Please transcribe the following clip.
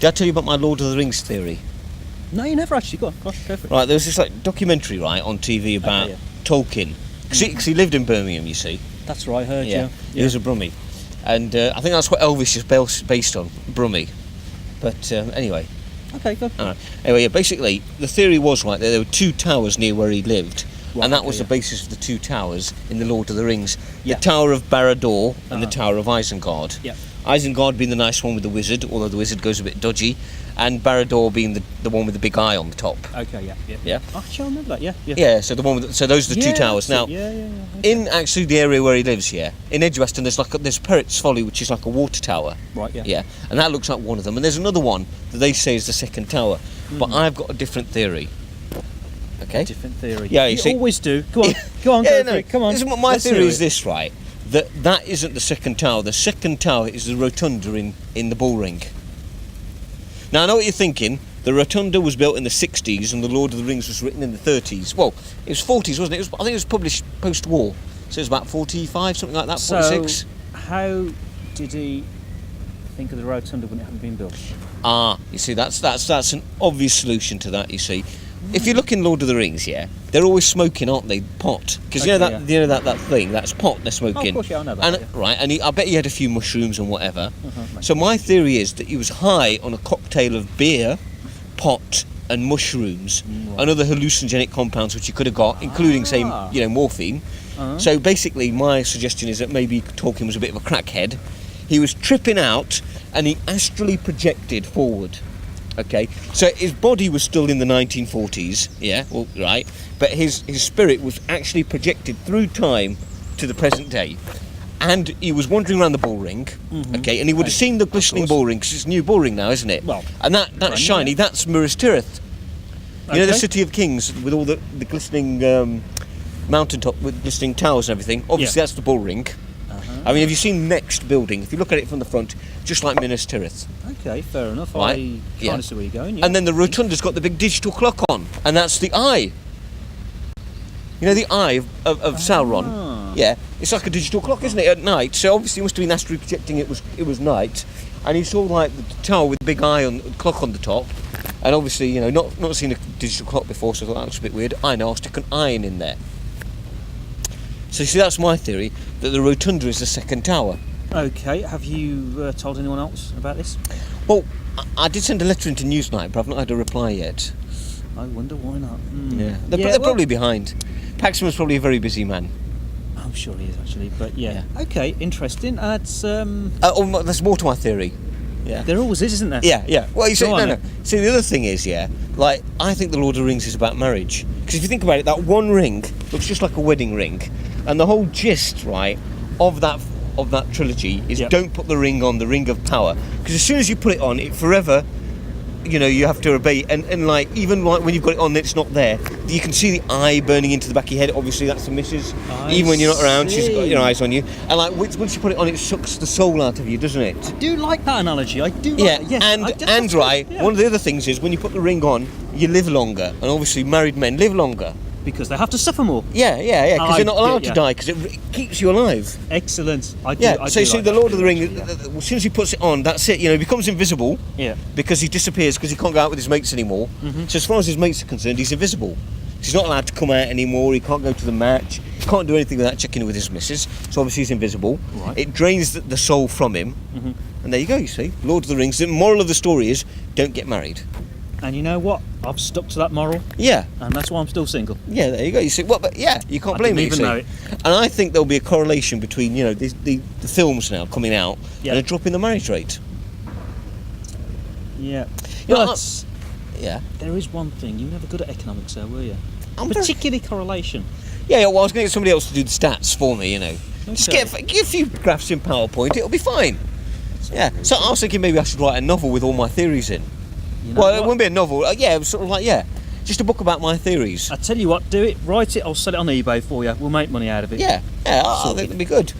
Did I tell you about my Lord of the Rings theory? No, you never actually. Go on, go for it. Right, there was this like documentary, right, on TV about Tolkien. Because he lived in Birmingham, you see. That's right, I heard you. He was a Brummie. And I think that's what Elvis is based on, Brummie. But anyway. Okay, go. All right. Anyway, yeah, basically, the theory was, right, there were 2 towers near where he lived. Right, and that was the basis of the 2 towers in the Lord of the Rings. The Tower of Barad-dûr and the Tower of Isengard. Yeah. Isengard being the nice one with the wizard, although the wizard goes a bit dodgy, and Barad-dûr being the one with the big eye on the top. Okay, yeah. Actually, I remember that. Yeah. Yeah. So those are the 2 towers. Now, Okay. in actually the area where he lives, in Edgbaston, there's Perrett's Folly, which is like a water tower. Right. Yeah. Yeah, and that looks like one of them. And there's another one that they say is the second tower, but I've got a different theory. Okay. Different theory. Yeah, you see, always do. Go on. Go for it. Come on. My theory is this, right? That isn't the second tower. The second tower is the rotunda in the bullring. Now I know what you're thinking. The rotunda was built in the 60s and the Lord of the Rings was written in the 30s. Well, it was 40s, wasn't it? I think it was published post-war. So it was about 45, something like that, 46. So, how did he think of the rotunda when it hadn't been built? You see, that's an obvious solution to that, you see. If you look in Lord of the Rings, they're always smoking, aren't they? Pot. Because you know that thing, that's pot they're smoking. Oh, of course, I know that. Right, and I bet he had a few mushrooms and whatever. So my theory is that he was high on a cocktail of beer, pot, and mushrooms, and other hallucinogenic compounds which he could have got, including, say, morphine. So basically, my suggestion is that maybe Tolkien was a bit of a crackhead. He was tripping out, and he astrally projected forward. Okay, so his body was still in the 1940s, right, but his spirit was actually projected through time to the present day, and he was wandering around the bull ring, okay, and he would have seen the glistening bull ring, because it's a new bull ring now, isn't it? Well, and that's shiny, that's Minas Tirith. You know, the City of Kings with all the glistening mountaintop with glistening towers and everything. Obviously, that's the bull ring. I mean, have you seen the next building? If you look at it from the front, just like Minas Tirith. Okay, fair enough. Right? I kind of see where you're going. And then the rotunda's got the big digital clock on, and that's the eye. You know, the eye of Sauron. Yeah, it's like a digital clock, isn't it? At night. So obviously, he must have been astrally projecting it was night, and he saw like the tower with the big eye on the clock on the top. And obviously, not seen a digital clock before, so I thought that looks a bit weird. I'll stick an iron in there. So you see, that's my theory, that the rotunda is the second tower. Okay, have you told anyone else about this? Well, I did send a letter into Newsnight, but I've not had a reply yet. I wonder why not. Yeah, they're probably behind. Paxman's probably a very busy man. I'm sure he is, actually, but yeah. Okay, interesting. That's there's more to my theory. Yeah. There always is, isn't there? Yeah. Well, you see, no. See, the other thing is, like, I think the Lord of the Rings is about marriage. Because if you think about it, that one ring looks just like a wedding ring. And the whole gist, right, of that trilogy is don't put the ring on, the ring of power. Because as soon as you put it on, it forever, you have to obey. And like, even like when you've got it on, it's not there. You can see the eye burning into the back of your head. Obviously, that's the missus. Even when you're not around, she's got your eyes on you. And like, once you put it on, it sucks the soul out of you, doesn't it? I do like that analogy. I do like that. Yes, one of the other things is when you put the ring on, you live longer. And obviously, married men live longer. Because they have to suffer more. Yeah, because they're not allowed to die, because it keeps you alive. Excellent. So you see, the Lord of the Ring, as soon as he puts it on, that's it, he becomes invisible, because he disappears, because he can't go out with his mates anymore. So as far as his mates are concerned, he's invisible. He's not allowed to come out anymore, he can't go to the match, he can't do anything without checking in with his missus, so obviously he's invisible. Right. It drains the soul from him, and there you go, you see, Lord of the Rings. The moral of the story is, don't get married. And you know what? I've stuck to that moral. Yeah. And that's why I'm still single. Yeah, there you go. You see, you can't blame me. I didn't even know it. And I think there'll be a correlation between, the films now coming out and a drop in the marriage rate. Yeah. There is one thing. You were never good at economics, though, were you? Particularly correlation. Yeah, well, I was going to get somebody else to do the stats for me, Okay. Just get a few graphs in PowerPoint, it'll be fine. So I was thinking maybe I should write a novel with all my theories in. It wouldn't be a novel. It was sort of like, just a book about my theories. I tell you what, do it, write it, I'll sell it on eBay for you. We'll make money out of it. I think that'd be good.